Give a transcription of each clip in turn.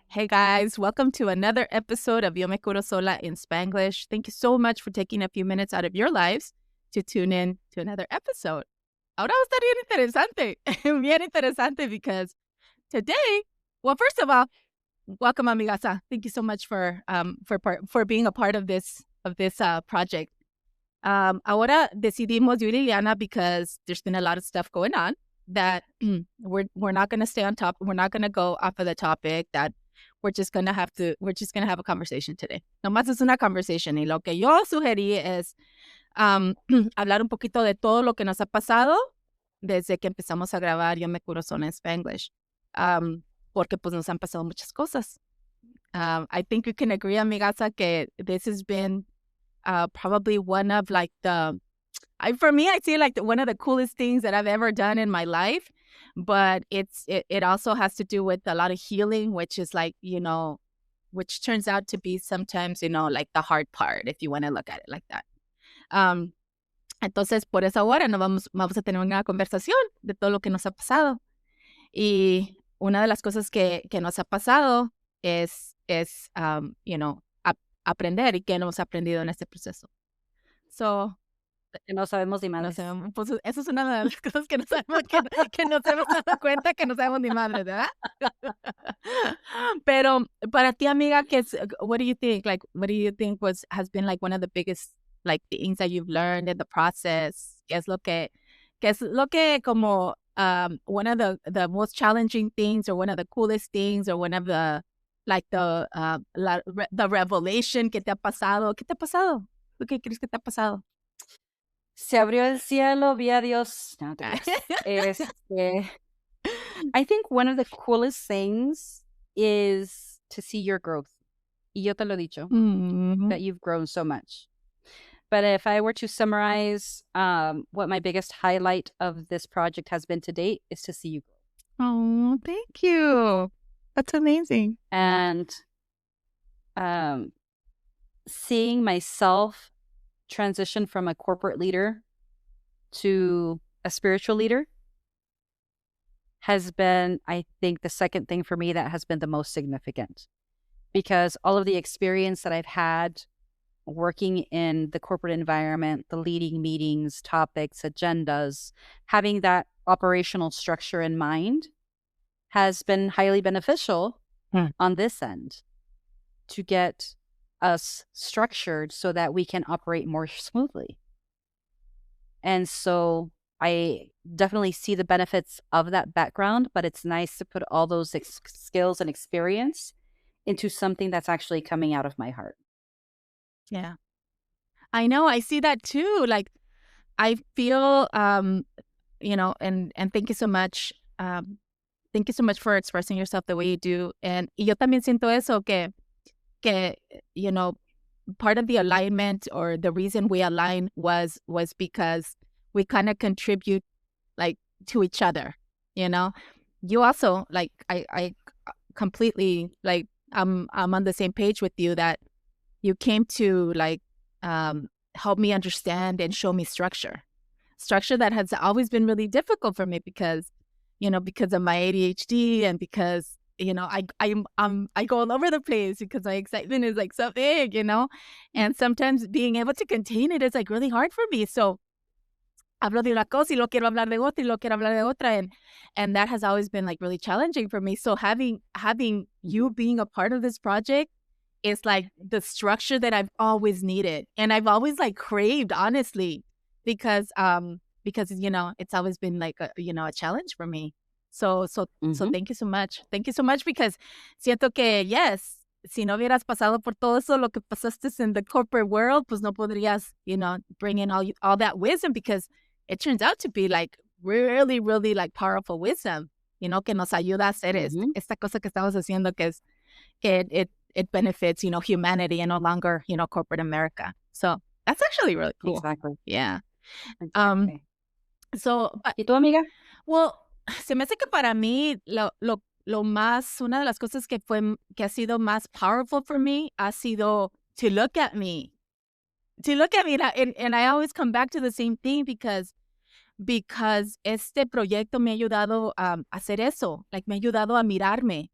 Hey guys, welcome to another episode of Yo Me Curo Sola in Spanglish. Thank you so much for taking a few minutes out of your lives to tune in to another episode. Ahora va a estar bien interesante, bien interesante because today, well, first of all, welcome amigasa. Thank you so much for being a part of this project. Ahora decidimos yo y Liliana because there's been a lot of stuff going on that we're not going to stay on top. We're not going to go off of the topic that we're just going to have a conversation today. Nomás es una conversation y lo que yo sugerí es hablar un poquito de todo lo que nos ha pasado desde que empezamos a grabar Yo Me Curo Sola en Spanglish. Porque pues nos han pasado muchas cosas. I think you can agree, amigasa, que this has been probably one of like for me, I see like one of the coolest things that I've ever done in my life. But it also has to do with a lot of healing, which is like, which turns out to be sometimes, like the hard part, if you want to look at it like that. Entonces, por eso ahora vamos a tener una conversación de todo lo que nos ha pasado. Y una de las cosas que nos ha pasado es aprender y que hemos aprendido en este proceso. So, Que no sabemos ni no madres. sabemos, pues eso es una de las cosas que no sabemos, que nos hemos dado cuenta que no sabemos ni madres, ¿verdad? Pero para ti, amiga, what do you think? Like, what do you think has been like one of the biggest like things that you've learned in the process? ¿Qué es lo que como one of the most challenging things, or one of the coolest things, or one of the like the revelation que te ha pasado? ¿Qué te ha pasado? ¿Tú qué crees que te ha pasado? Se abrió el cielo, vi a Dios. No te creas. I think one of the coolest things is to see your growth. Y yo te lo he dicho, that you've grown so much. But if I were to summarize what my biggest highlight of this project has been to date, is to see you grow. Oh, thank you. That's amazing. And seeing myself transition from a corporate leader to a spiritual leader has been, I think, the second thing for me that has been the most significant, because all of the experience that I've had working in the corporate environment, the leading meetings, topics, agendas, having that operational structure in mind has been highly beneficial on this end to get us structured so that we can operate more smoothly. And so I definitely see the benefits of that background, but it's nice to put all those skills and experience into something that's actually coming out of my heart. Yeah. I know. I see that too. Like, I feel, and thank you so much. Thank you so much for expressing yourself the way you do. And yo también siento eso que, part of the alignment, or the reason we align was because we kind of contribute like to each other, You also, like, I completely, like, I'm on the same page with you that you came to like help me understand and show me structure that has always been really difficult for me because of my ADHD, and because I go all over the place because my excitement is like so big, and sometimes being able to contain it is like really hard for me. So hablo de una cosa y lo quiero hablar de otra y lo quiero hablar de otra, and that has always been like really challenging for me. So having you being a part of this project is like the structure that I've always needed, and I've always like craved, honestly, because it's always been like a challenge for me. So thank you so much. Thank you so much, because siento que, yes, si no hubieras pasado por todo eso, lo que pasaste in the corporate world, pues no podrías, bring in all that wisdom, because it turns out to be like really, really like powerful wisdom, que nos ayuda a hacer esta cosa que estamos haciendo, que it benefits, humanity, and no longer, corporate America. So that's actually really cool. Exactly. Yeah. Exactly. ¿Y tú, amiga? Well, se me hace que para mí lo más, una de las cosas que ha sido más powerful for me ha sido to look at me. And I always come back to the same thing, because este proyecto me ha ayudado a hacer eso. Like, me ha ayudado a mirarme.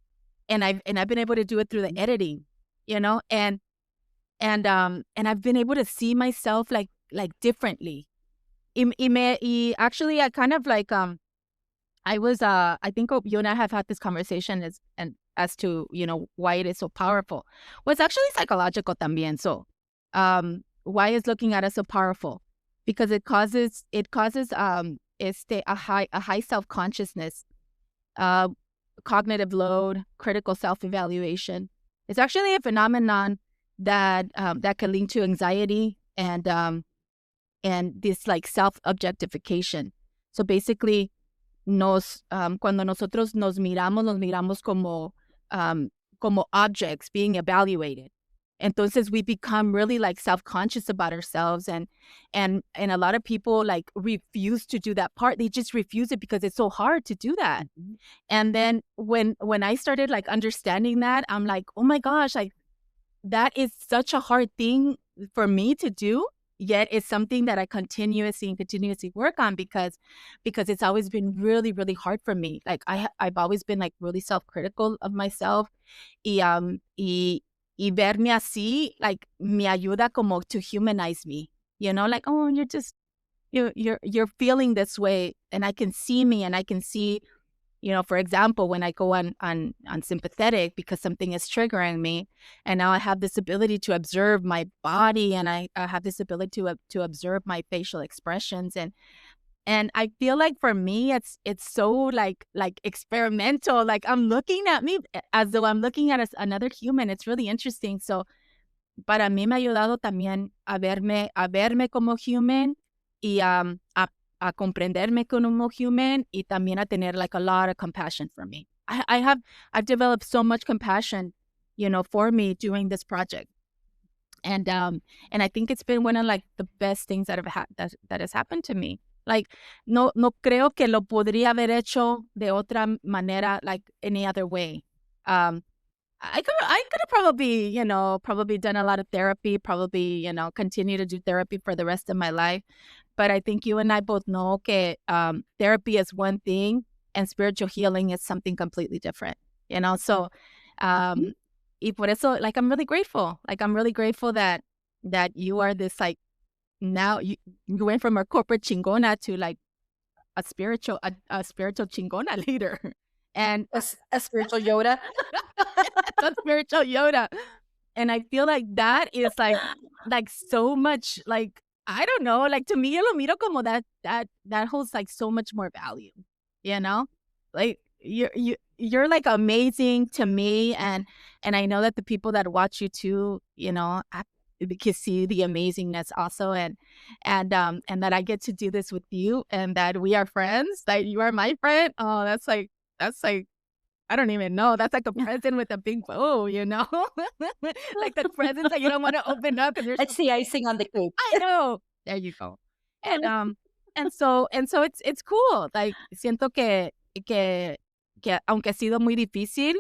I've been able to do it through the editing, you know, and I've been able to see myself like differently. Actually, I kind of like I was I think you and I have had this conversation as to, you know, why it is so powerful. Well, it's actually psychological también. So, why is looking at us so powerful? Because it causes a high self-consciousness, uh cognitive load, critical self-evaluation. It's actually a phenomenon that can lead to anxiety and this like self-objectification. So basically, cuando nosotros nos miramos como objects being evaluated. Entonces we become really like self-conscious about ourselves, and a lot of people like refuse to do that part. They just refuse it because it's so hard to do that. Mhm. And then when I started like understanding that, I'm like, oh my gosh, like that is such a hard thing for me to do. Yet it's something that I continuously work on because it's always been really, really hard for me. Like I've always been like really self-critical of myself, y verme así like me ayuda como to humanize me. You know, like, oh, you're feeling this way, and I can see me, and I can see, you know, for example, when I go on sympathetic because something is triggering me, and now I have this ability to observe my body, and I have this ability to observe my facial expressions, and I feel like for me it's so like experimental. Like I'm looking at me as though I'm looking at another human. It's really interesting. So para mí me ha ayudado también a verme como human, y a comprenderme como human, y también a tener like a lot of compassion for me. I've developed so much compassion, you know, for me doing this project. And I think it's been one of like the best things that has happened to me. Like no creo que lo podría haber hecho de otra manera, like any other way. Um I could have probably, you know, probably done a lot of therapy, probably, you know, continue to do therapy for the rest of my life. But I think you and I both know que therapy is one thing and spiritual healing is something completely different, you know? So, Mhm. um, y por eso, like, I'm really grateful. Like, I'm really grateful that you are this, like, now you went from a corporate chingona to like a spiritual chingona leader. And A spiritual Yoda. a spiritual Yoda. And I feel like that is like so much like I don't know, like to me, yo lo miro como that holds like so much more value, you know? Like you're like amazing to me, and I know that the people that watch you too, you know, can see the amazingness also, and that I get to do this with you, and that we are friends, that you are my friend. Oh, that's like I don't even know. That's like a present with a big bow, you know? Like the presents that you don't wanna open up because 'cause they're It's so the icing on the cake. I know. There you go. And so it's cool. Like, siento que aunque ha sido muy difícil,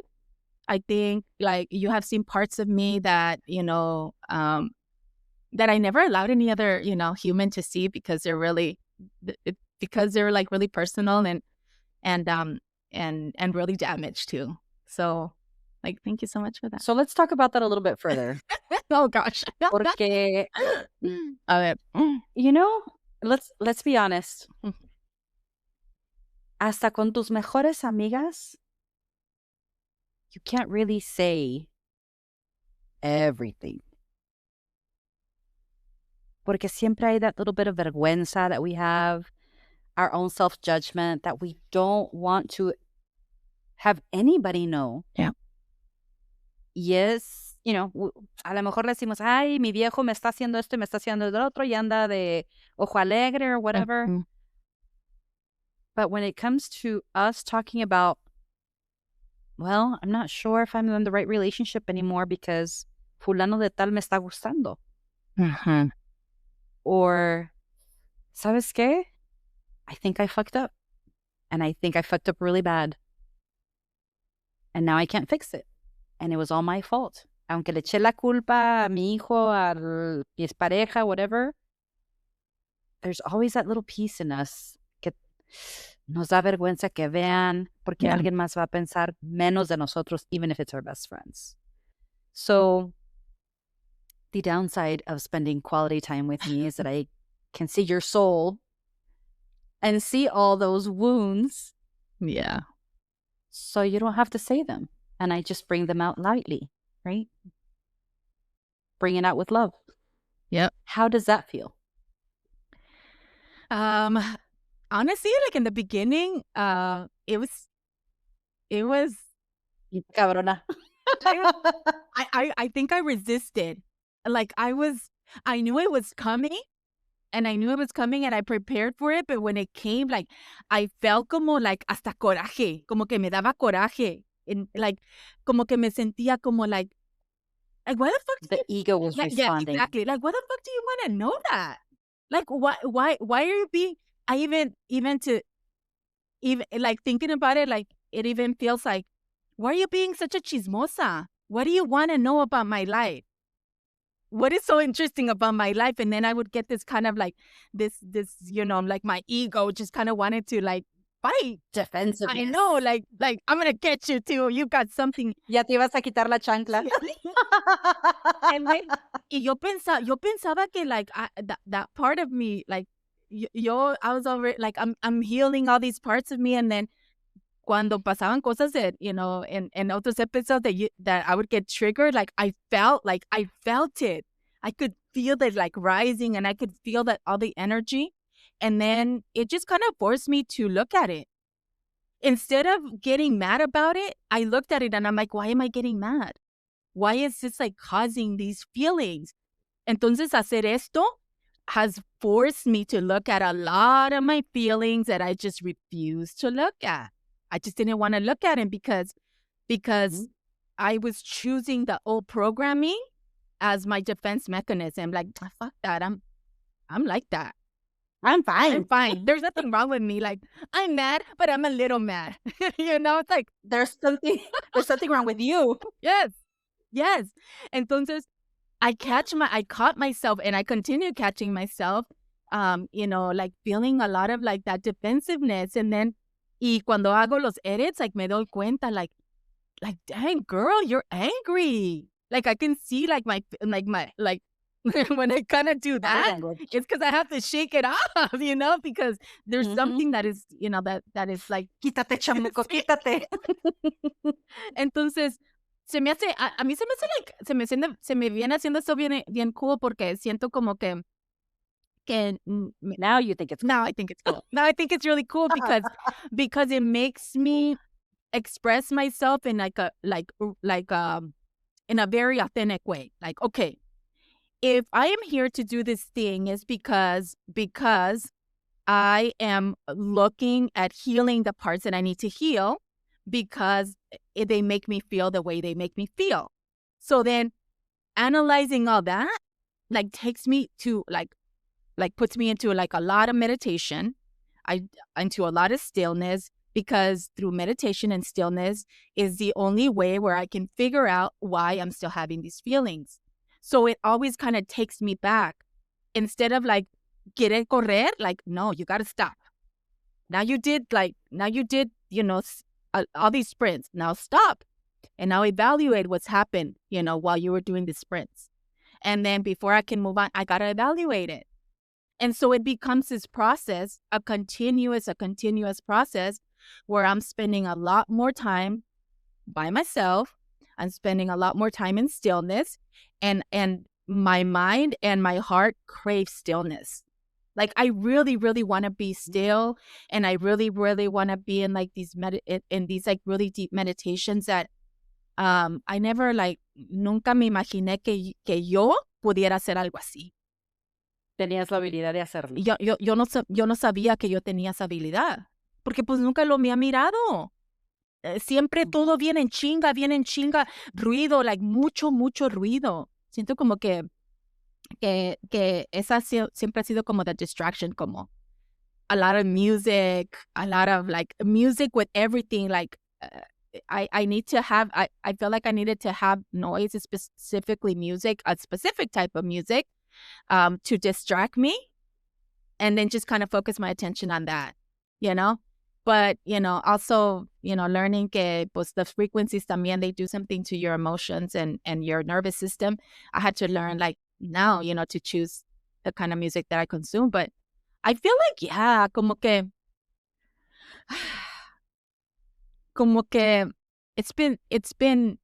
I think, like, you have seen parts of me that, you know, that I never allowed any other, you know, human to see because they're really because they're, like, really personal and, um, and really damaged too. So, like, thank you so much for that. So let's talk about that a little bit further. Oh gosh. Porque, A ver. you know, let's be honest. Mm. Hasta con tus mejores amigas, you can't really say everything. Porque siempre hay that little bit of vergüenza that we have, our own self-judgment that we don't want to have anybody know. Yeah. Y es, you know, a lo mejor le decimos, ay, mi viejo me está haciendo esto y me está haciendo lo otro y anda de ojo alegre or whatever. Mhm. But when it comes to us talking about, well, I'm not sure if I'm in the right relationship anymore because fulano de tal me está gustando. Mhm. Or, ¿sabes qué? I think I fucked up. And I think I fucked up really bad. And now I can't fix it. And it was all my fault. Aunque le eché la culpa a mi hijo, a mi pareja, whatever, there's always that little piece in us nos da vergüenza que vean porque Yeah. alguien más va a pensar menos de nosotros, even if it's our best friends. So the downside of spending quality time with me is that I can see your soul and see all those wounds. Yeah. So you don't have to say them. And I just bring them out lightly, right? Bring it out with love. Yep. How does that feel? Honestly, like in the beginning, it was Cabrona. I think I resisted. Like I knew it was coming, and I knew it was coming, and I prepared for it, but when it came, like, I felt como, like, hasta coraje, como que me daba coraje, and, like, como que me sentía como, like, why the fuck do The you ego was yeah, responding. exactly, like, why the fuck do you wanna know that? Like, why are you being I even to even like, thinking about it, like, it even feels like, "Why are you being such a chismosa? What do you wanna know about my life? What is so interesting about my life?" And then I would get this kind of like this, like my ego just kind of wanted to like fight. I Defensiveness. know, like I'm gonna get you too. You got something. Ya te ibas a quitar la chancla. And then, y yo pensaba que like that part of me, like I was already like I'm healing all these parts of me, and then cuando pasaban cosas that, in otros episodes that I would get triggered, like I felt it. I could feel it like rising, and I could feel that all the energy. And then it just kind of forced me to look at it. Instead of getting mad about it, I looked at it and I'm like, why am I getting mad? Why is this like causing these feelings? Entonces hacer esto has forced me to look at a lot of my feelings that I just refused to look at. I just didn't want to look at it because Mhm. I was choosing the old programming as my defense mechanism. Like, "Ah, fuck that. I'm like that. I'm I'm fine. fine. There's nothing wrong with me. Like, I'm mad, but I'm a little mad." It's like, There's something wrong with you. yes, yes. Entonces, I caught myself, and I continue catching myself, like feeling a lot of like that defensiveness. And then, y cuando hago los edits, like me doy cuenta, like, dang girl, you're angry. Like I can see like when I kind of do Body that, language. it's because I have to shake it off, because there's Mhm. something that is, that is like, Quítate, chamuco, sí. quítate. Entonces, a mí se me hace like, se me viene haciendo eso bien, bien cool porque siento como que Now you think it's now I think it's cool. Now I think it's really cool because it makes me express myself in like in a very authentic way. Like, okay, if I am here to do this thing, is because I am looking at healing the parts that I need to heal, because they make me feel the way they make me feel. So then analyzing all that like takes me to like puts me into like a lot of meditation. I into a lot of stillness, because through meditation and stillness is the only way where I can figure out why I'm still having these feelings. So it always kind of takes me back, instead of like querer correr, like, no, you got to stop. Now you did, all these sprints. Now stop and now evaluate what's happened, while you were doing the sprints. And then before I can move on, I got to evaluate it. And so it becomes this process, a continuous process where I'm spending a lot more time by myself. I'm spending a lot more time in stillness, and my mind and my heart crave stillness. Like I really, really want to be still, and I really, really want to be in like these in these like really deep meditations that I never like nunca me imaginé que yo pudiera hacer algo así. Tenías la habilidad de hacerlo. Yo no sabía que yo tenía esa habilidad, porque pues nunca lo me ha mirado. Siempre todo viene en chinga, ruido, like mucho, mucho ruido. Siento como que esa siempre ha sido como the distraction, como a lot of music, a lot of like music with everything. Like I need to have, I feel like I needed to have noise, specifically music, a specific type of music, to distract me, and then just kind of focus my attention on that. you know? But, also, learning que pues the frequencies también, they do something to your emotions and your nervous system. I had to learn like now, to choose the kind of music that I consume. But I feel like, yeah, como que it's been, it's been,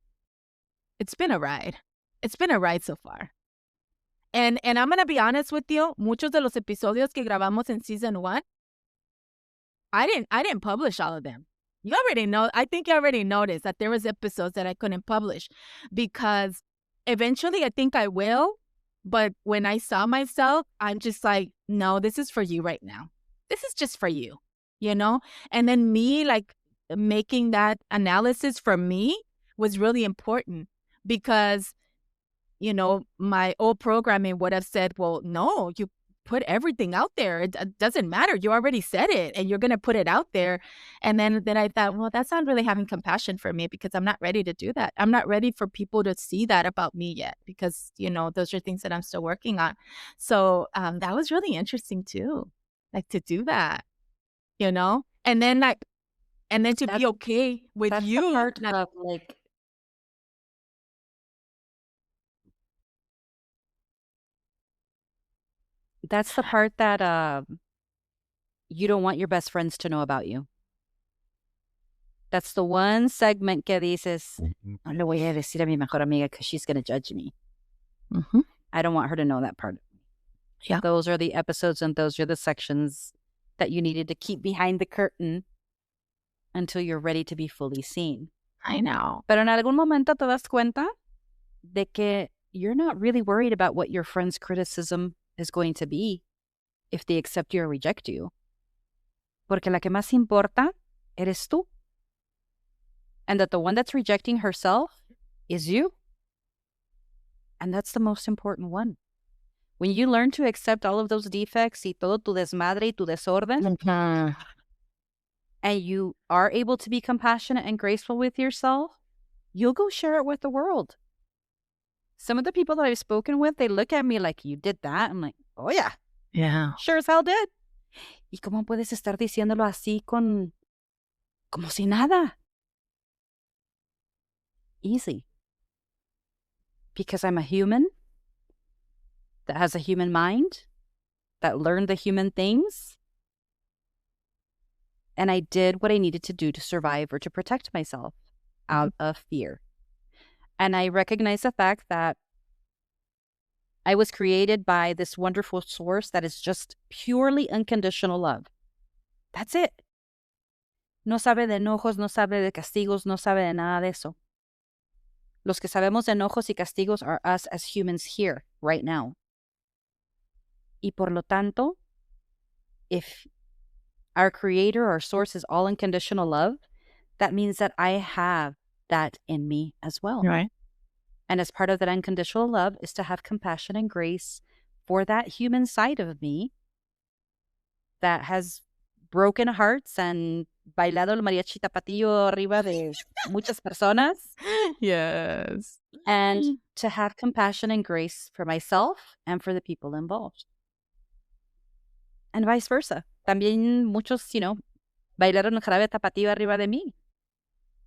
it's been a ride. It's been a ride so far. And I'm gonna be honest with you, muchos de los episodios que grabamos en season 1, I didn't publish all of them. You already know. I think you already noticed that there was episodes that I couldn't publish because eventually I think I will, but when I saw myself, I'm just like, no, this is for you right now. This is just for you, you know? And then me like making that analysis for me was really important because my old programming would have said, well, no, you put everything out there. It doesn't matter. You already said it and you're going to put it out there. And then I thought, well, that's not really having compassion for me because I'm not ready to do that. I'm not ready for people to see that about me yet because, those are things that I'm still working on. So that was really interesting too, like to do that, and then to That be okay with that's the you. part of like that's the part that you don't want your best friends to know about you. That's the one segment que dices, no le voy a decir a mi mejor amiga because she's going to judge me. Mm-hmm. I don't want her to know that part. Yeah. Those are the episodes and those are the sections that you needed to keep behind the curtain until you're ready to be fully seen. I know. Pero en algún momento te das cuenta de que you're not really worried about what your friend's criticism is going to be if they accept you or reject you. Porque la que más importa eres tú. And that the one that's rejecting herself is you. And that's the most important one. When you learn to accept all of those defects y todo tu desmadre y tu desorden, and you are able to be compassionate and graceful with yourself, you'll go share it with the world. Some of the people that I've spoken with, they look at me like, you did that? I'm like, oh yeah. Yeah. Sure as hell did. ¿Y cómo puedes estar diciéndolo así como si nada? Easy. Because I'm a human that has a human mind, that learned the human things. And I did what I needed to do to survive or to protect myself out of fear. And I recognize the fact that I was created by this wonderful source that is just purely unconditional love. That's it. No sabe de enojos, no sabe de castigos, no sabe de nada de eso. Los que sabemos de enojos y castigos are us as humans here, right now. Y por lo tanto, if our creator, our source is all unconditional love, that means that I have that in me as well. Right. And as part of that unconditional love is to have compassion and grace for that human side of me that has broken hearts and bailado el mariachi tapatillo arriba de muchas personas. Yes. And to have compassion and grace for myself and for the people involved. And vice versa. También muchos, bailaron el jarabe tapatío arriba de mí.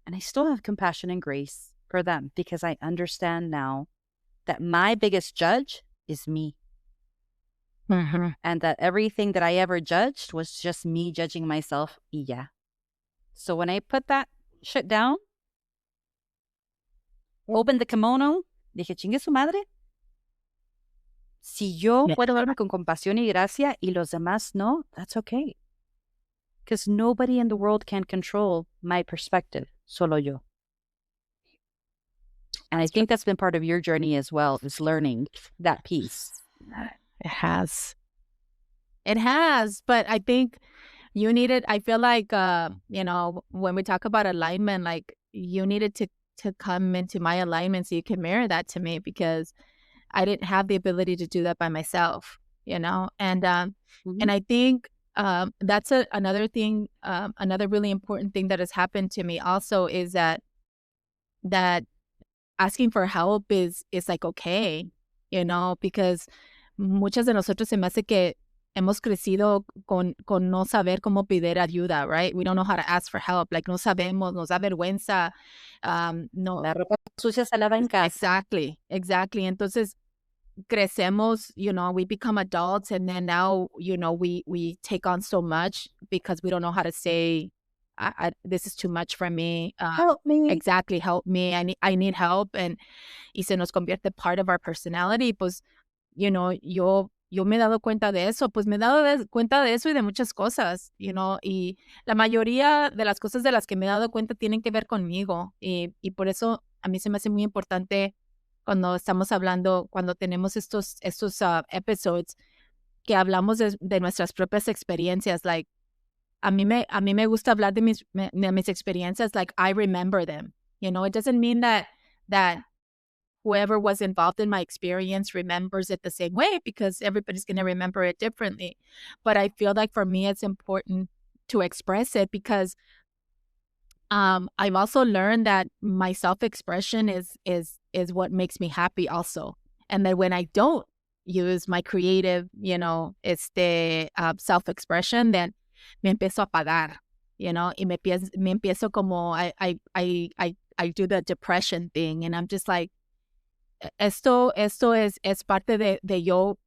And I still have compassion and grace for them because I understand now that my biggest judge is me. Mm-hmm. And that everything that I ever judged was just me judging myself. Y ya. So when I put that shit down, opened the kimono, dije, chingue su madre. Si yo puedo verme con compasión y gracia y los demás no, that's okay. Because nobody in the world can control my perspective, solo yo. And I think that's been part of your journey as well, is learning that piece. It has. It has. But I think you needed, I feel like, when we talk about alignment, like you needed to come into my alignment so you can mirror that to me because I didn't have the ability to do that by myself, and I think that's another thing, another really important thing that has happened to me also is that asking for help is like okay, because muchas de nosotros se me hace que hemos crecido con no saber cómo pedir ayuda, right? We don't know how to ask for help. Like, no sabemos, nos da vergüenza. No, La ropa sucia se lava en casa. exactly, exactly. Entonces, crecemos, we become adults, and then now, we take on so much because we don't know how to say, this is too much for me. Help me. Exactly, help me. I need help, and y se nos convierte part of our personality. Pues, yo me he dado cuenta de eso, pues me he dado cuenta de eso y de muchas cosas, y la mayoría de las cosas de las que me he dado cuenta tienen que ver conmigo, y por eso a mí se me hace muy importante cuando estamos hablando, cuando tenemos estos episodes, que hablamos de nuestras propias experiencias. Like, a mí me gusta hablar de mis experiencias, like I remember them. It doesn't mean that whoever was involved in my experience remembers it the same way, because everybody's going to remember it differently. But I feel like for me, it's important to express it because I've also learned that my self-expression is what makes me happy also. And that when I don't use my creative, self-expression, then me empiezo a apagar, y me empiezo como I do the depression thing, and I'm just like, esto es parte de yo,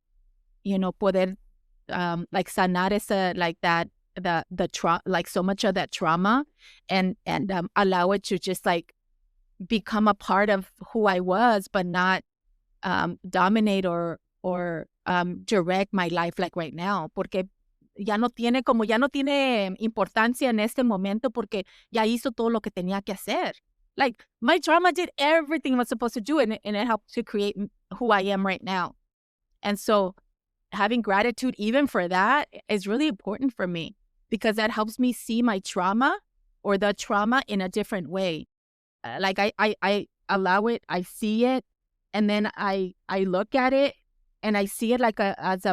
poder, like sanar esa, like that, the trauma, like so much of that trauma, and allow it to just like become a part of who I was, but not dominate or direct my life like right now, porque ya no tiene importancia en este momento, porque ya hizo todo lo que tenía que hacer. Like, my trauma did everything it was supposed to do, and it helped to create who I am right now. And so having gratitude even for that is really important for me, because that helps me see my trauma or the trauma in a different way. Like, I allow it, I see it, and then I look at it, and I see it like as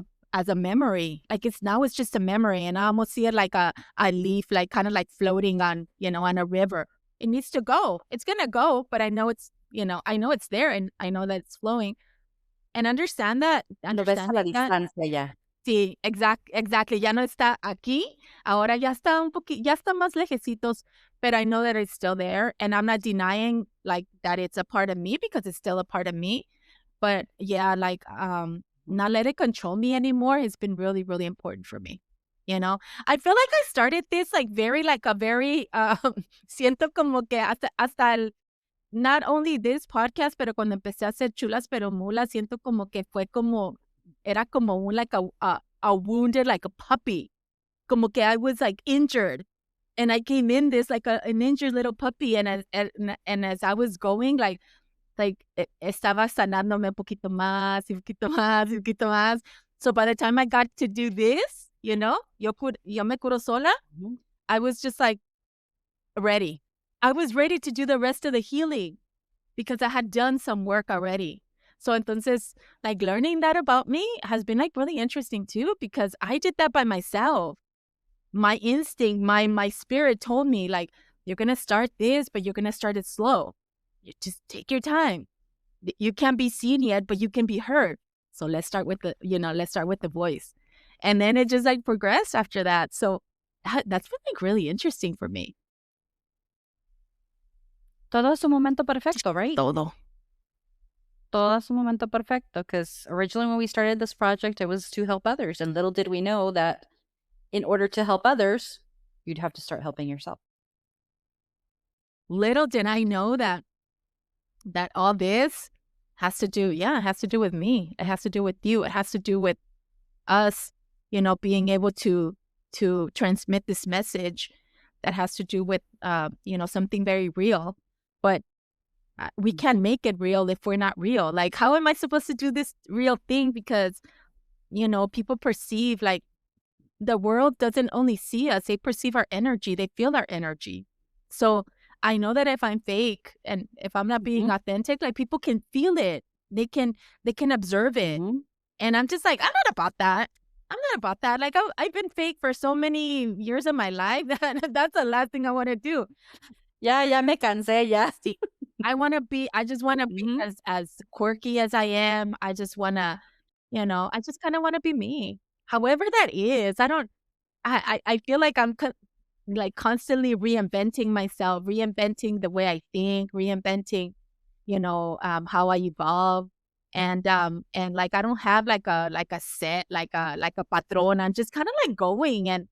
a memory. Like, it's just a memory, and I almost see it like a leaf, like kind of like floating on a river. It needs to go. It's gonna go, but I know it's there, and I know that it's flowing. And Lo ves a la understanding that, distancia ya. sí, exactly. Ya no está aquí. Ahora ya está más lejecitos, but I know that it's still there, and I'm not denying like that it's a part of me, because it's still a part of me. But yeah, like, not let it control me anymore has been really, really important for me. I feel like I started this like a very, siento como que hasta not only this podcast, pero cuando empecé a hacer chulas pero mulas, siento como que era como like a wounded, like a puppy. Como que I was like injured. And I came in this like an injured little puppy. And as I was going, estaba sanándome un poquito más, y un poquito más, y un poquito más. So by the time I got to do this, yo me curo sola, Ujú. I was just like ready. I was ready to do the rest of the healing because I had done some work already. So entonces, like, learning that about me has been like really interesting too, because I did that by myself. My instinct, my spirit told me, like, you're going to start this, but you're going to start it slow. You just take your time. You can't be seen yet, but you can be heard. So let's start with the voice. And then it just like progressed after that. So that's been like really interesting for me. Todo es un momento perfecto, right? Todo. Todo es un momento perfecto, because originally when we started this project, it was to help others. And little did we know that in order to help others, you'd have to start helping yourself. Little did I know that all this has to do with me. It has to do with you. It has to do with us, being able to transmit this message that has to do with, something very real. But we can't make it real if we're not real. Like, how am I supposed to do this real thing? Because, people perceive, like, the world doesn't only see us, they perceive our energy, they feel our energy. So I know that if I'm fake and if I'm not being authentic, like, people can feel it. They can observe it. Mhm. And I'm just like, I'm not about that. Like, I've been fake for so many years of my life that that's the last thing I want to do. Ya me cansé, ya. See, I just want to be Mhm. as quirky as I am. I just want to, I just kind of want to be me. however that is. I feel like I'm like constantly reinventing myself, reinventing the way I think, reinventing, how I evolve. And like I don't have like a set, like a patron. I'm just kind of like going and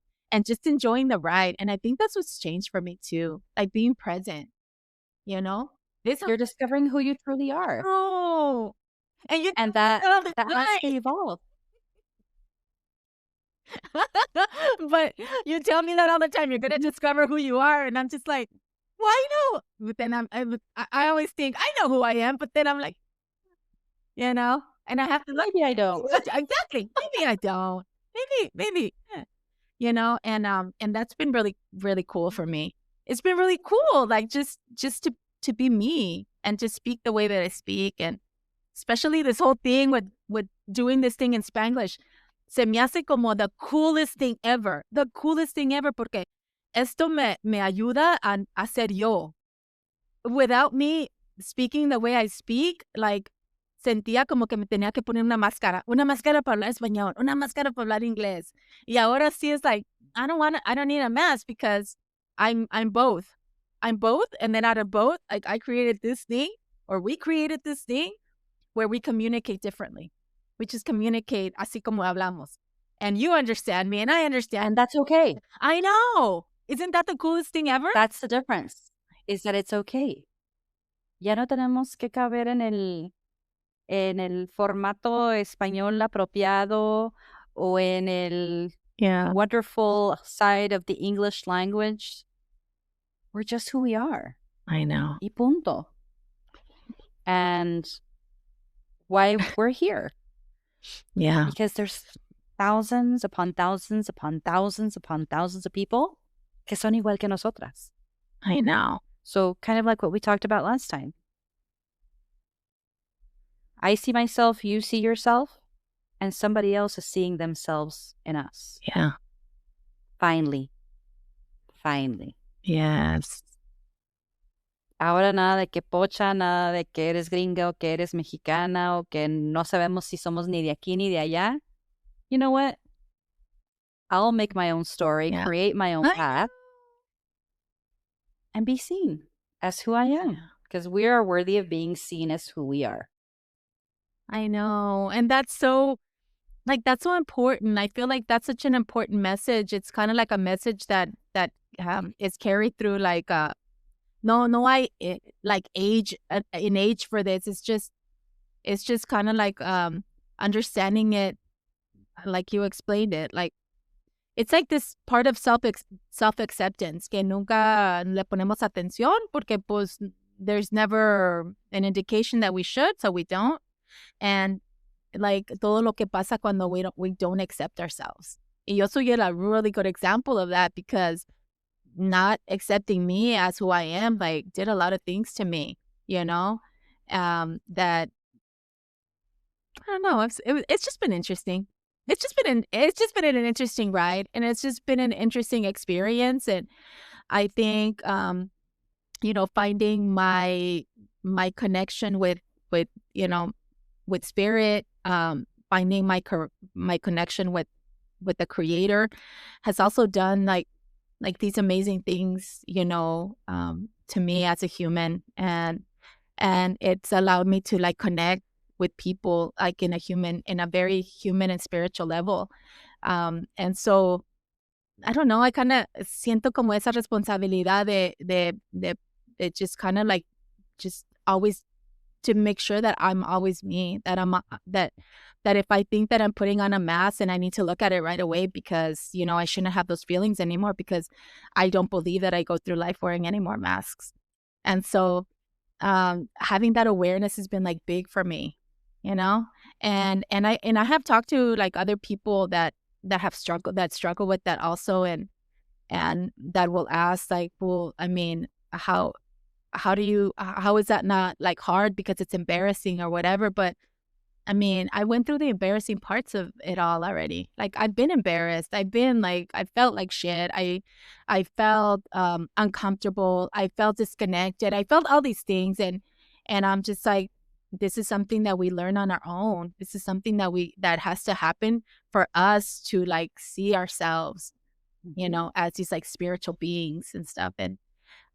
just enjoying the ride. And I think that's what's changed for me too. Like being present, you know? This You're discovering who you truly are, oh, and you and tell me that all the that has to time. evolve. But you tell me that all the time. You're gonna discover who you are, and I'm just like, "Why no?" But then I always think I know who I am, but then I'm like, and I have to look Maybe I don't. exactly. Maybe I don't. Maybe, and that's been really really cool for me. It's been really cool, like just to be me and to speak the way that I speak, and especially this whole thing with doing this thing in Spanglish. Se me hace como the coolest thing ever, porque esto me ayuda a ser yo. Without me speaking the way I speak, like, sentía como que me tenía que poner una máscara para hablar español, una máscara para hablar inglés. Y ahora sí es like, I don't need a mask because I'm both. I'm both, and then out of both, like, I created this thing, or we created this thing where we communicate differently. We just communicate así como hablamos. And you understand me, and I understand. And that's okay. I know. Isn't that the coolest thing ever? That's the difference, is that it's okay. Ya no tenemos que caber en el formato español apropiado o en el Yeah, wonderful side of the English language. We're just who we are. I know. Y punto. And why we're here. Yeah, Because there's thousands upon thousands upon thousands upon thousands of people que son igual que nosotras. I know. So kind of like what we talked about last time. I see myself, you see yourself, and somebody else is seeing themselves in us. Yeah. Finally. Finally. Yes. Ahora nada de que pocha, nada de que eres gringa o que eres mexicana o que no sabemos si somos ni de aquí ni de allá. You know what? I'll make my own story, Yeah. create my own I path, and be seen as who I am. Yeah. Because we are worthy of being seen as who we are. I know. And that's so important. I feel like that's such an important message. It's kind of like a message that is carried through like no like age in age for this. It's just kind of like understanding it like you explained it. Like it's like this part of self acceptance que nunca le ponemos atención porque pues there's never an indication that we should, so we don't. And like todo lo que pasa cuando we don't accept ourselves. Y yo soy a really good example of that because not accepting me as who I am like did a lot of things to me, that I don't know. It's just been interesting. It's just been an interesting ride, and it's just been an interesting experience. And I think finding my connection with with spirit, finding my connection with the creator has also done like these amazing things, to me as a human, and it's allowed me to like connect with people like in a very human and spiritual level. And so I don't know, I kind of siento como esa responsabilidad de just kind of like just always to make sure that I'm always me, that that if I think that I'm putting on a mask and I need to look at it right away because, I shouldn't have those feelings anymore because I don't believe that I go through life wearing any more masks. And so having that awareness has been like big for me, you know? And I have talked to like other people that struggle with that also, and that will ask like, well, I mean, how is that not like hard because it's embarrassing or whatever? But I mean, I went through the embarrassing parts of it all already. Like I've been embarrassed. I felt like shit. I felt uncomfortable. I felt disconnected. I felt all these things, and I'm just like, this is something that we learn on our own. This is something that has to happen for us to like see ourselves, as these like spiritual beings and stuff. And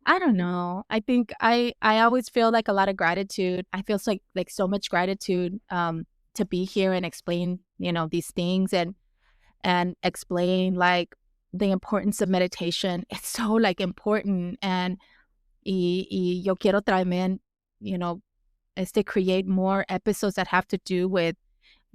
I don't know. I think I always feel like a lot of gratitude. I feel like so much gratitude to be here and explain, these things and explain like the importance of meditation. It's so like important. And yo quiero también, you know, create more episodes that have to do with,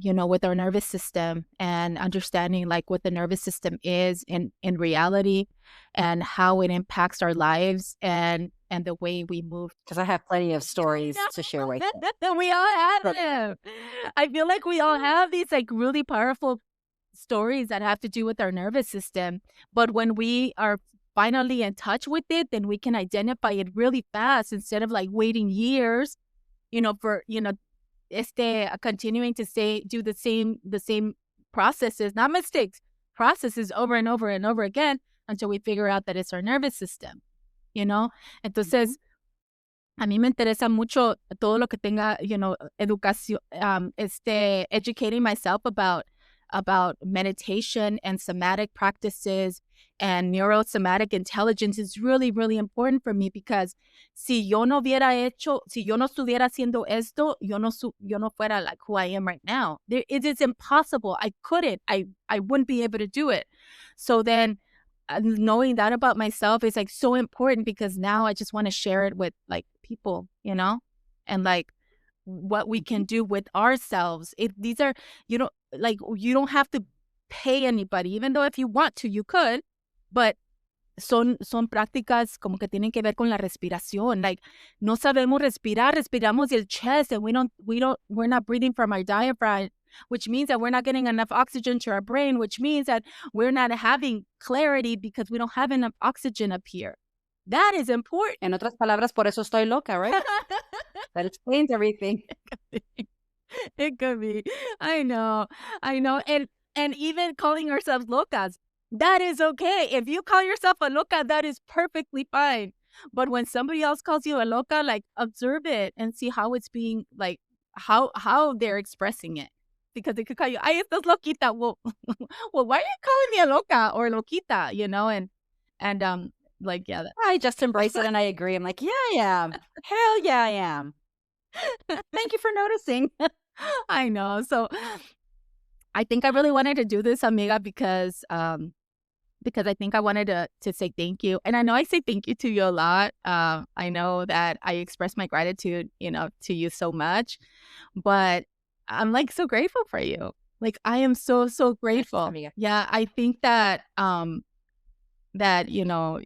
with our nervous system and understanding like what the nervous system is in reality and how it impacts our lives and the way we move. Because I have plenty of stories to share with you. We all have them. I feel like we all have these like really powerful stories that have to do with our nervous system. But when we are finally in touch with it, then we can identify it really fast instead of like waiting years, for, continuing to do the same processes, not mistakes, processes over and over and over again until we figure out that it's our nervous system, Entonces, a mí me interesa mucho todo lo que tenga, educación, educating myself about meditation and somatic practices and neurosomatic intelligence is really, really important for me because si yo no estuviera haciendo esto, yo no fuera like who I am right now. It is impossible. I couldn't. I wouldn't be able to do it. So then knowing that about myself is like so important because now I just want to share it with like people, and like what we can do with ourselves. These are, like you don't have to pay anybody, even though if you want to, you could, but son prácticas como que tienen que ver con la respiración. Like no sabemos respirar, respiramos el chest and we're not breathing from our diaphragm, which means that we're not getting enough oxygen to our brain, which means that we're not having clarity because we don't have enough oxygen up here. That is important. En otras palabras, por eso estoy loca, right? That explains everything. It could be. I know. And even calling ourselves locas, that is okay. If you call yourself a loca, that is perfectly fine. But when somebody else calls you a loca, like observe it and see how it's being like how they're expressing it. Because they could call you, ay, estás loquita. Well, why are you calling me a loca or loquita? And like, yeah. I just embrace it and I agree. I'm like, yeah, I am. Hell yeah, I am. Thank you for noticing. I know. So I think I really wanted to do this, amiga, because I think I wanted to say thank you. And I know I say thank you to you a lot. I know that I express my gratitude, to you so much. But I'm like so grateful for you. Like I am so, so grateful. Yeah, I think that that,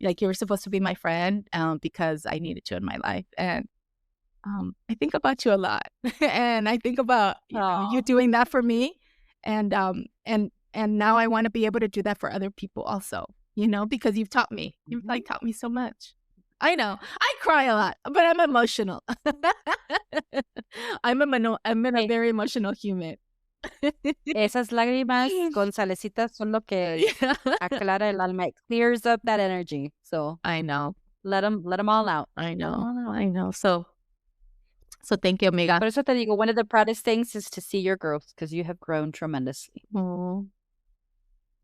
like you were supposed to be my friend because I needed you in my life. And I think about you a lot. And I think about you doing that for me. And now I want to be able to do that for other people also, because you've taught me. You've like taught me so much. I know. I cry a lot, but I'm emotional. I'm a very emotional human. Esas lágrimas con salecitas son lo que aclara el alma. It clears up that energy. So I know. Let them all out. I know. So thank you, amiga. Por eso te digo, one of the proudest things is to see your growth because you have grown tremendously. Oh.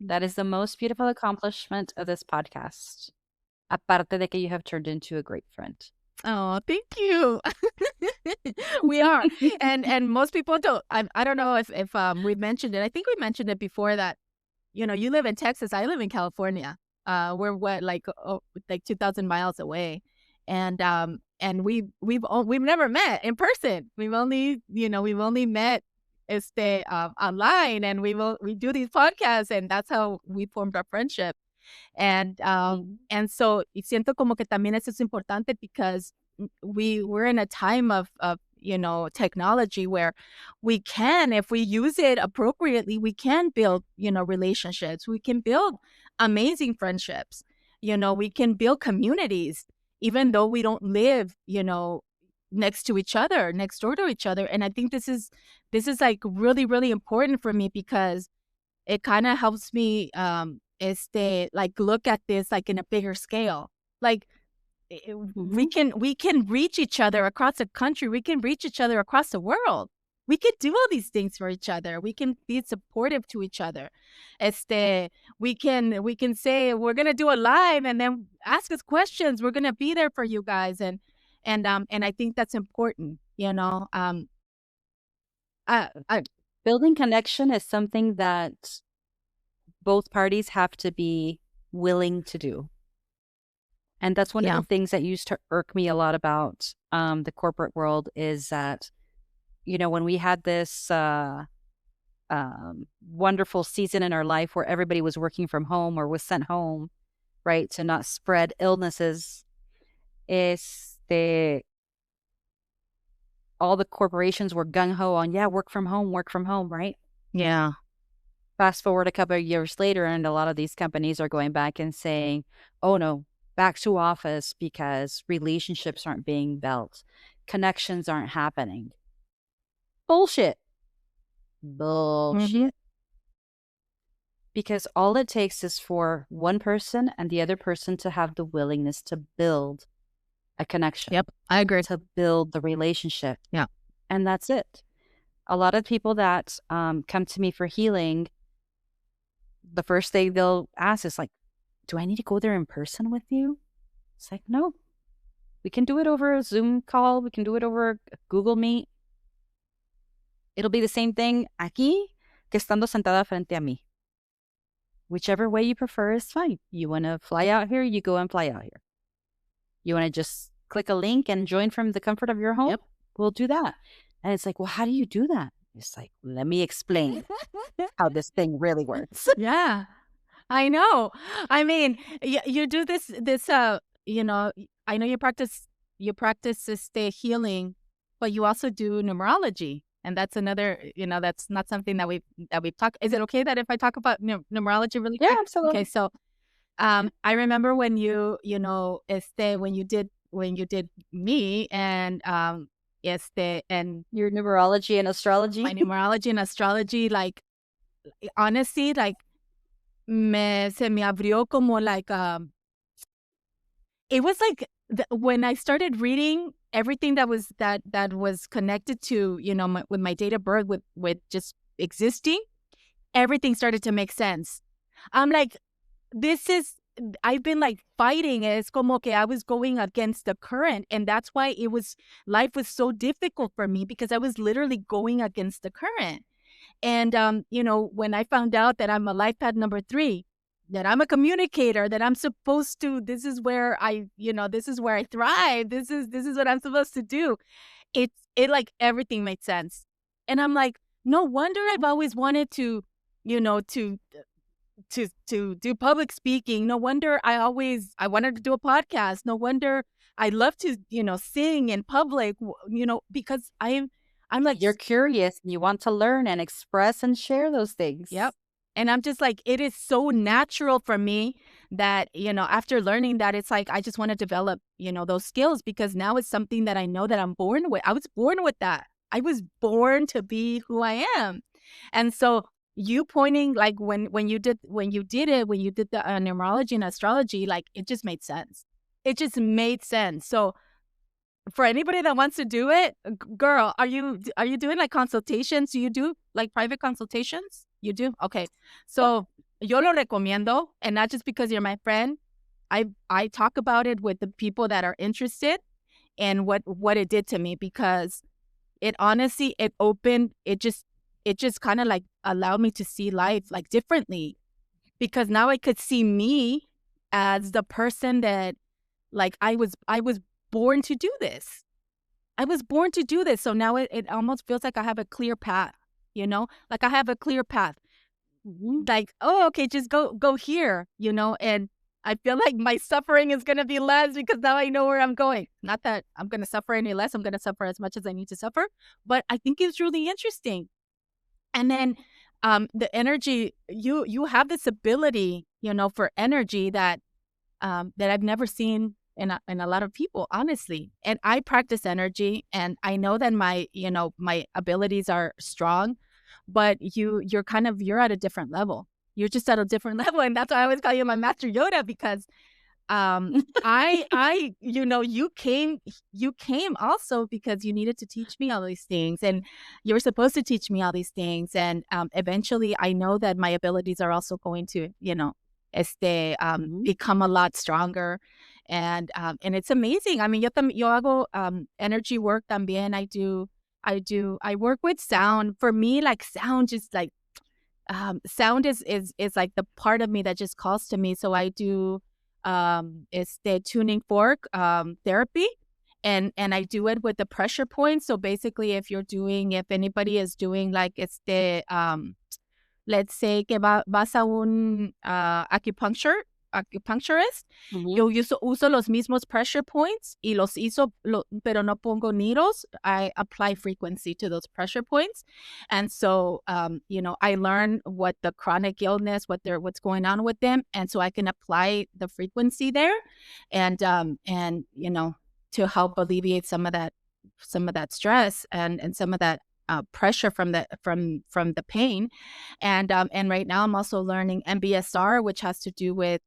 That is the most beautiful accomplishment of this podcast. Aparte de que you have turned into a great friend. Oh, thank you. We are. And most people don't. I don't know if we mentioned it. I think we mentioned it before that, you live in Texas. I live in California. We're like 2,000 miles away. And we've never met in person. We've only met online, and we do these podcasts, and that's how we formed our friendship. And so siento como que también eso es importante because we're in a time of technology where we can, if we use it appropriately, we can build relationships. We can build amazing friendships. We can build communities even though we don't live next to each other, next door to each other. And I think this is like really, really important for me because it kind of helps me like look at this like in a bigger scale. Like Hmm. we can reach each other across the country. We can reach each other across the world. We can do all these things for each other. We can be supportive to each other. Este, we can say we're gonna do a live and then ask us questions. We're gonna be there for you guys, and I think that's important. I Building connection is something that both parties have to be willing to do. And that's one of yeah the things that used to irk me a lot about the corporate world is that, when we had this wonderful season in our life where everybody was working from home or was sent home, right, to not spread illnesses, este, all the corporations were gung ho on, yeah, work from home, right? yeah Fast forward a couple of years later, and a lot of these companies are going back and saying, oh no, back to office because relationships aren't being built, connections aren't happening. Bullshit. hmm Bullshit. Because all it takes is for one person and the other person to have the willingness to build a connection, yep, I agree. to build the relationship. Yeah. And that's it. A lot of people that come to me for healing, the first thing they'll ask is like, do I need to go there in person with you? It's like, no, we can do it over a Zoom call. We can do it over Google Meet. It'll be the same thing aquí que estando sentada frente a mí. Whichever way you prefer is fine. You want to fly out here, you go and fly out here. You want to just click a link and join from the comfort of your home? Yep. We'll do that. And it's like, well, how do you do that? It's like, let me explain how this thing really works. Yeah. I know. I mean, you do I know you practice este healing, but you also do numerology. And that's another, that's not something that we've talked. Is it okay that if I talk about numerology really Yeah, quick? Okay, absolutely. so I remember when when you did me and and Your numerology and my astrology. numerology and astrology, like honestly, like se me abrió como like it was like when I started reading everything that was connected to with my date of birth with just existing, everything started to make sense. I'm like, this is I've been like fighting. Es como que I was going against the current, and that's why life was so difficult for me because I was literally going against the current. And, when I found out that I'm a life path number 3, that I'm a communicator, that I'm supposed to, this is where I thrive. This is what I'm supposed to do. It like everything made sense. And I'm like, no wonder I've always wanted to, you know, to do public speaking. No wonder I wanted to do a podcast. No wonder I love to, sing in public, because I'm like, You're curious and you want to learn and express and share those things. yep. And I'm just like, it is so natural for me that, after learning that, it's like, I just want to develop, those skills because now it's something that I know that I'm born with. I was born with that. I was born to be who I am. And so you pointing like when you did the numerology and astrology, like it just made sense. It just made sense. So for anybody that wants to do it, girl, are you doing like consultations? Do you do like private consultations? You do? Okay. Yep. So yo lo recomiendo, and not just because you're my friend. I talk about it with the people that are interested and what it did to me because it honestly it just kind of like allowed me to see life like differently because now I could see me as the person that like I was born to do this. I was born to do this. So now it almost feels like I have a clear path, Like I have a clear path. Mhm. Like, oh, okay, just go here, and I feel like my suffering is gonna be less because now I know where I'm going. Not that I'm gonna suffer any less. I'm gonna suffer as much as I need to suffer. But I think it's really interesting. And then the energy, you have this ability, for energy that I've never seen in a lot of people, honestly. And I practice energy, and I know that my abilities are strong, but you're at a different level. You're just at a different level, and that's why I always call you my master Yoda because you came also because you needed to teach me all these things, and you were supposed to teach me all these things. And eventually I know that my abilities are also going to, Mhm, become a lot stronger. And it's amazing. I mean, yo hago energy work también. I work with sound. For me, like sound just like sound is like the part of me that just calls to me. So I do it's the tuning fork therapy, and I do it with the pressure points. So basically, if anybody is doing like it's the let's say que vas a un acupuncturist, mhm. yo uso los mismos pressure points y pero no pongo needles. I apply frequency to those pressure points. And so, I learn what the chronic illness, what's going on with them. And so I can apply the frequency there and to help alleviate some of that stress and some of that pressure from the pain. And right now I'm also learning MBSR, which has to do with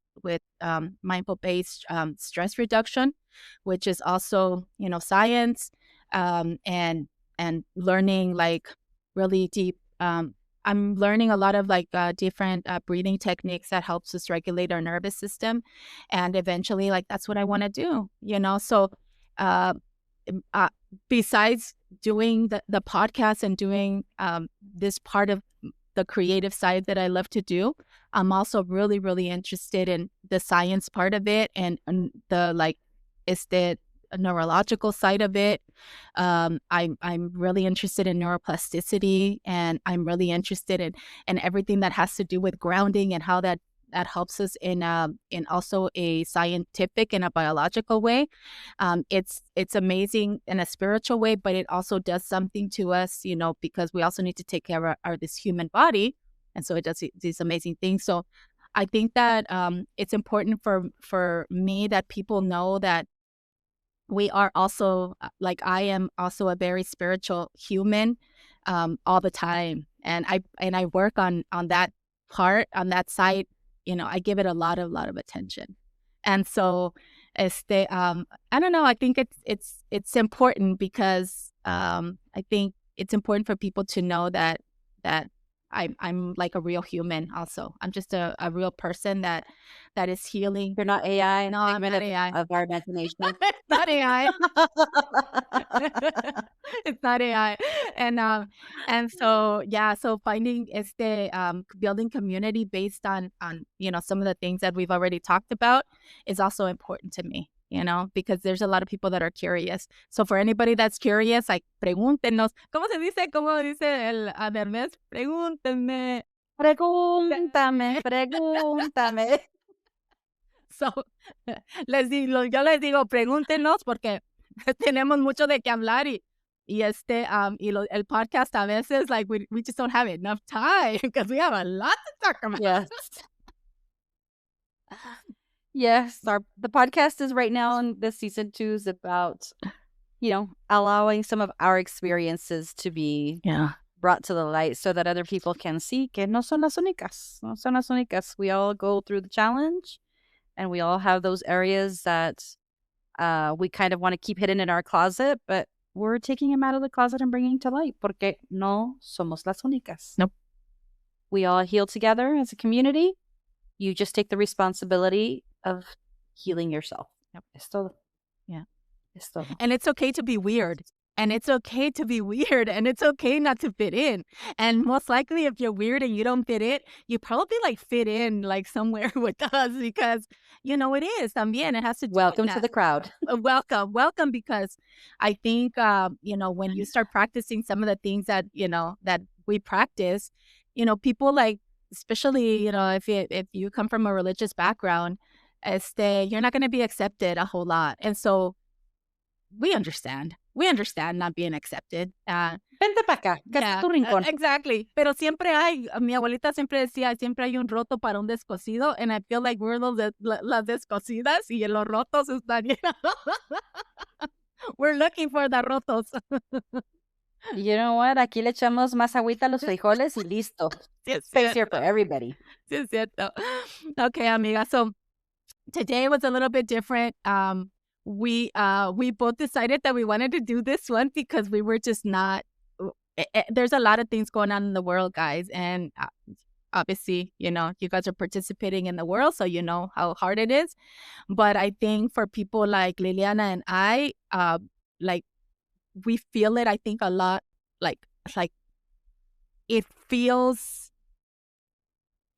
mindful based stress reduction, which is also science, and learning like really deep. I'm learning a lot of like different breathing techniques that helps us regulate our nervous system, and eventually, like that's what I want to do. So, uh, um, uh, besides doing the podcast and doing this part of the creative side that I love to do, I'm also really, really interested in the science part of it and the like, is the neurological side of it. I'm really interested in neuroplasticity, and I'm really interested in everything that has to do with grounding and how that helps us in also a scientific and a biological way. It's amazing in a spiritual way, but it also does something to us, because we also need to take care of this human body, and so it does these amazing things. So I think that it's important for me that people know that we are also like I am also a very spiritual human all the time, and I work on that part on that side. I give it a lot of attention. And so I don't know, I think it's important because I think it's important for people to know that I'm like a real human also. I'm just a real person that is healing. You're not AI, No, I'm figment not AI. of our imagination. It's not AI. It's not AI. And so, yeah, so finding building community based on some of the things that we've already talked about is also important to me, because there's a lot of people that are curious. So for anybody that's curious, like pregúntenos. ¿Cómo se dice? ¿Cómo dice el Derbez? Pregúntenme. Pregúntame, pregúntame. So, yo les digo, pregúntenos porque tenemos mucho de qué hablar el podcast a veces, like, we just don't have enough time because we have a lot to talk about. Yes. Yes, the podcast is right now in this season 2 is about, allowing some of our experiences to be Yeah. brought to the light so that other people can see que no son las únicas. No son las únicas. We all go through the challenge and we all have those areas that we kind of want to keep hidden in our closet, but we're taking them out of the closet and bringing to light porque no somos las únicas. Nope. We all heal together as a community. You just take the responsibility of healing yourself. Yep. Es todo. Yeah. Es todo. And it's okay to be weird. And it's okay to be weird, and it's okay not to fit in. And most likely, if you're weird and you don't fit in, you probably like fit in like somewhere with us because it is también. It has to do with Welcome to that. the crowd. Welcome, because I think when you start practicing some of the things that that we practice, people like, especially if you come from a religious background, you're not going to be accepted a whole lot, and so we understand. We understand not being accepted. Vente para acá, que este es tu rincón. Exactly. Pero siempre mi abuelita siempre decía, siempre hay un roto para un descosido, and I feel like we're las descosidas y los rotos están, we're looking for the rotos. You know what? Aquí le echamos más agüita a los frijoles y listo. Sí, es Space here cierto. for everybody. Sí, es cierto. Okay, amiga. So today was a little bit different. We both decided that we wanted to do this one because we were just not. There's a lot of things going on in the world, guys, and obviously, you guys are participating in the world, so you know how hard it is. But I think for people like Liliana and I, like we feel it. I think a lot. Like it feels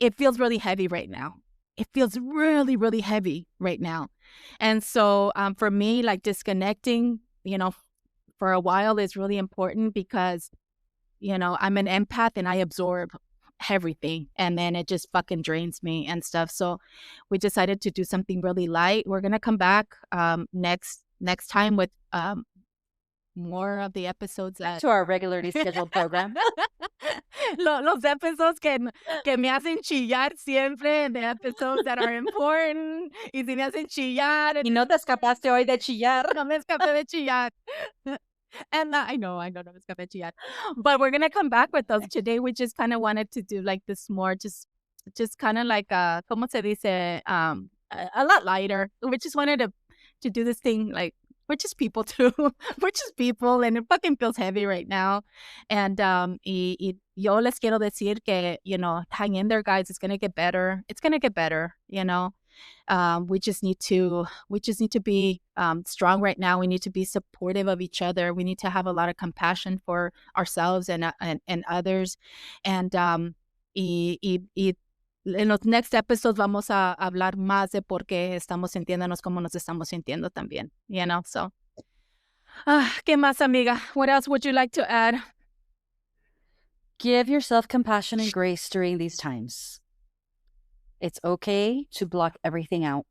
really heavy right now. It feels really, really heavy right now. And so for me, like disconnecting, for a while is really important because, I'm an empath and I absorb everything and then it just fucking drains me and stuff. So we decided to do something really light. We're going to come back next time with more of the episodes that To our regularly scheduled program. los episodes que me hacen chillar siempre, the episodes that are important, y si me hacen chillar. Y no te escapaste hoy de chillar. No me escapé de chillar. And I know, no me escapé de chillar. But we're going to come back with those. Today, we just kind of wanted to do like this more, just kind of like, ¿cómo se dice? A lot lighter. We just wanted to do this thing like, we're just people too. We're just people, and it fucking feels heavy right now. And y yo les quiero decir que, hang in there, guys. It's gonna get better. It's gonna get better. We just need to be strong right now. We need to be supportive of each other. We need to have a lot of compassion for ourselves and others. And en los next episodes vamos a hablar más de por qué estamos sintiéndonos como nos estamos sintiendo también, so. ¿Qué más, amiga? What else would you like to add? Give yourself compassion and grace during these times. It's okay to block everything out.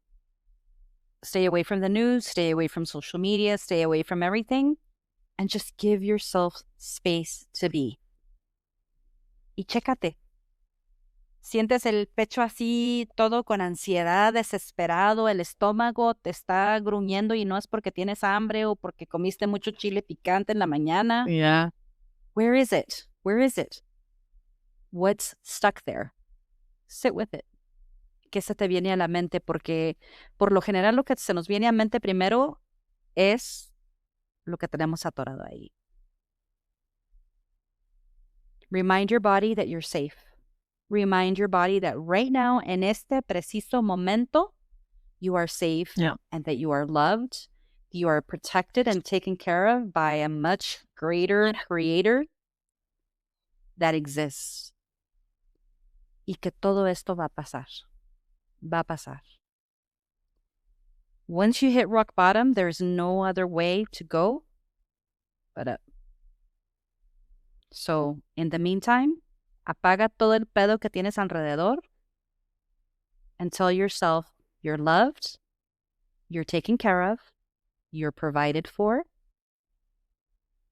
Stay away from the news, stay away from social media, stay away from everything, and just give yourself space to be. Y chécate. Sientes el pecho así, todo con ansiedad, desesperado, el estómago te está gruñendo y no es porque tienes hambre o porque comiste mucho chile picante en la mañana. Yeah. Where is it? Where is it? What's stuck there? Sit with it. ¿Qué se te viene a la mente? Porque por lo general lo que se nos viene a mente primero es lo que tenemos atorado ahí. Remind your body that you're safe. Remind your body that right now, en este preciso momento, you are safe and that you are loved, you are protected and taken care of by a much greater creator that exists. Y que todo esto va a pasar. Va a pasar. Once you hit rock bottom, there's no other way to go but up. So, in the meantime, apaga todo el pedo que tienes alrededor and tell yourself you're loved, you're taken care of, you're provided for,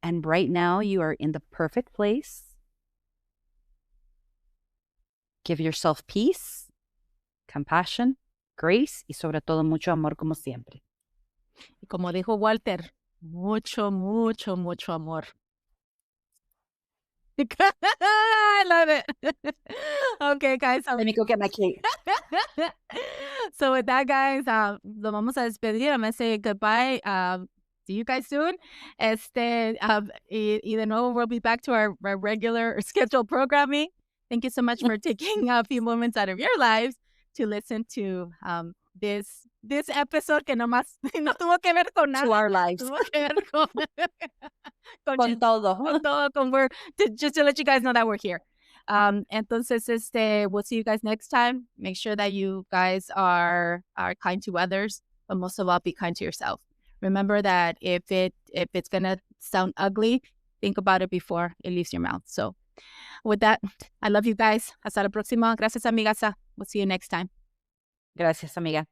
and right now you are in the perfect place. Give yourself peace, compassion, grace y sobre todo mucho amor como siempre. Y como dijo Walter, mucho, mucho, mucho amor. I love it. Okay, guys. Let me go get my cake. So with that, guys, lo vamos a despedir. I'm going to say goodbye. See you guys soon. Y de nuevo, we'll be back to our regular scheduled programming. Thank you so much for taking a few moments out of your lives to listen to this episode que nomás no tuvo que ver con nada. To our lives. Tuvo que ver Con todo. Con todo, just to let you guys know that we're here. Entonces, we'll see you guys next time. Make sure that you guys are kind to others, but most of all, be kind to yourself. Remember that if it's gonna sound ugly, think about it before it leaves your mouth. So, with that, I love you guys. Hasta la próxima. Gracias, amigasa. We'll see you next time. Gracias, amiga.